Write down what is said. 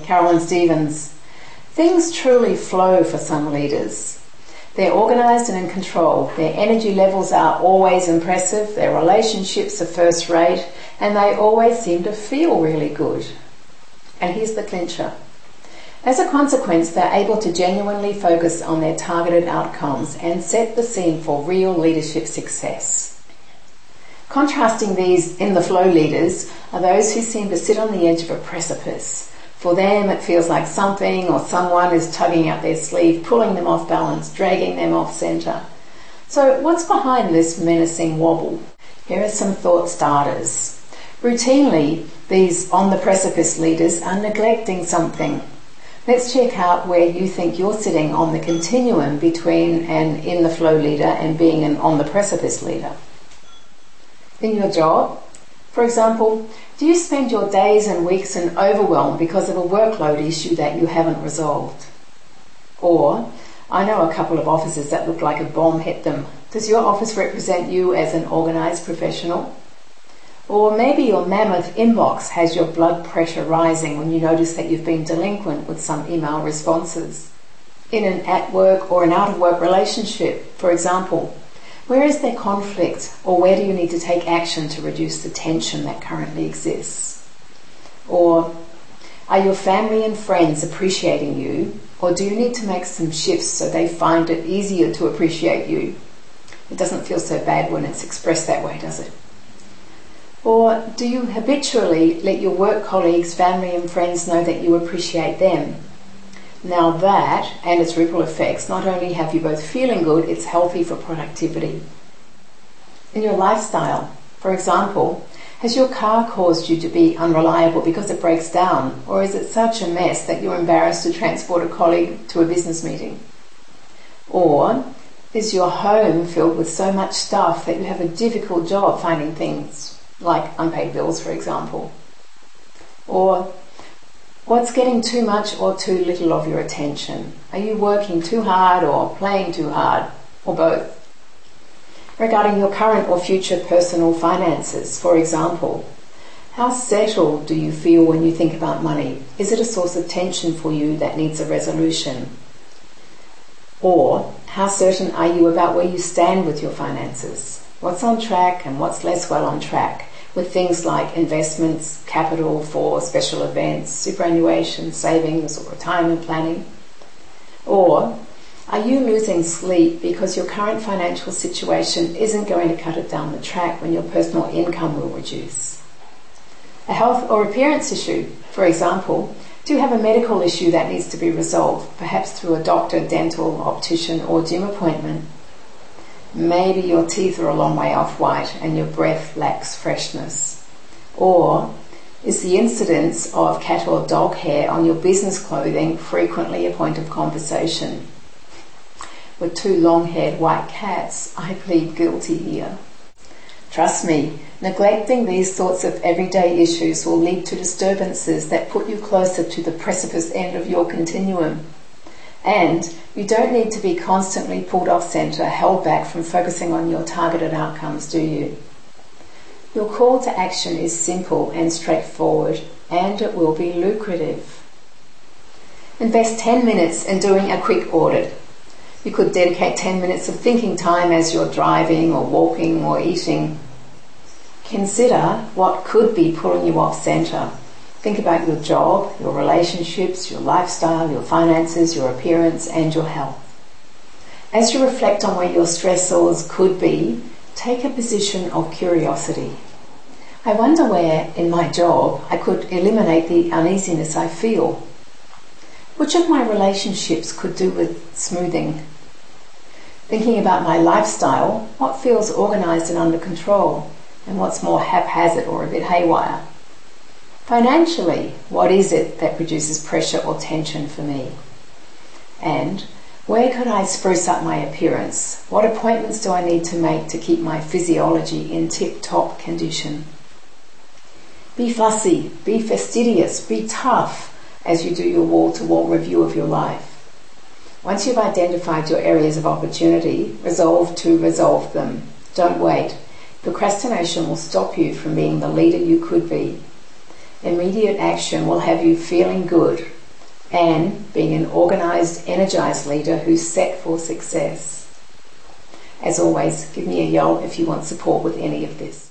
Carolyn. Things truly flow for some leaders. They're organised and in control. Their energy levels are always impressive. Their relationships are first rate, and they always seem to feel really good. And here's the clincher. As a consequence, they're able to genuinely focus on their targeted outcomes and set the scene for real leadership success. Contrasting these in the flow leaders are those who seem to sit on the edge of a precipice. For them, it feels like something or someone is tugging at their sleeve, pulling them off balance, dragging them off centre. So what's behind this menacing wobble? Here are some thought starters. Routinely, these on-the-precipice leaders are neglecting something. Let's check out where you think you're sitting on the continuum between an in-the-flow leader and being an on-the-precipice leader. In your job, for example, do you spend your days and weeks in overwhelm because of a workload issue that you haven't resolved? Or, I know a couple of offices that look like a bomb hit them. Does your office represent you as an organised professional? Or maybe your mammoth inbox has your blood pressure rising when you notice that you've been delinquent with some email responses. In an at-work or an out-of-work relationship, for example, where is there conflict, or where do you need to take action to reduce the tension that currently exists? Or are your family and friends appreciating you, or do you need to make some shifts so they find it easier to appreciate you? It doesn't feel so bad when it's expressed that way, does it? Or do you habitually let your work colleagues, family and friends know that you appreciate them? Now that, and its ripple effects, not only have you both feeling good, it's healthy for productivity. In your lifestyle, for example, has your car caused you to be unreliable because it breaks down, or is it such a mess that you're embarrassed to transport a colleague to a business meeting? Or is your home filled with so much stuff that you have a difficult job finding things, like unpaid bills, for example? Or what's getting too much or too little of your attention? Are you working too hard or playing too hard, or both? Regarding your current or future personal finances, for example, how settled do you feel when you think about money? Is it a source of tension for you that needs a resolution? Or how certain are you about where you stand with your finances? What's on track and what's less well on track, with things like investments, capital for special events, superannuation, savings or retirement planning? Or are you losing sleep because your current financial situation isn't going to cut it down the track when your personal income will reduce? A health or appearance issue, for example, do you have a medical issue that needs to be resolved, perhaps through a doctor, dental, optician or gym appointment? Maybe your teeth are a long way off white and your breath lacks freshness. Or is the incidence of cat or dog hair on your business clothing frequently a point of conversation? With two long-haired white cats, I plead guilty here. Trust me, neglecting these sorts of everyday issues will lead to disturbances that put you closer to the precipice end of your continuum. And you don't need to be constantly pulled off centre, held back from focusing on your targeted outcomes, do you? Your call to action is simple and straightforward, and it will be lucrative. Invest 10 minutes in doing a quick audit. You could dedicate 10 minutes of thinking time as you're driving or walking or eating. Consider what could be pulling you off centre. Think about your job, your relationships, your lifestyle, your finances, your appearance and your health. As you reflect on where your stressors could be, take a position of curiosity. I wonder where, in my job, I could eliminate the uneasiness I feel. Which of my relationships could do with smoothing? Thinking about my lifestyle, what feels organised and under control, and what's more haphazard or a bit haywire? Financially, what is it that produces pressure or tension for me? And where could I spruce up my appearance? What appointments do I need to make to keep my physiology in tip-top condition? Be fussy, be fastidious, be tough as you do your wall-to-wall review of your life. Once you've identified your areas of opportunity, resolve to resolve them. Don't wait. Procrastination will stop you from being the leader you could be. Immediate action will have you feeling good, and being an organised, energised leader who's set for success. As always, give me a yell if you want support with any of this.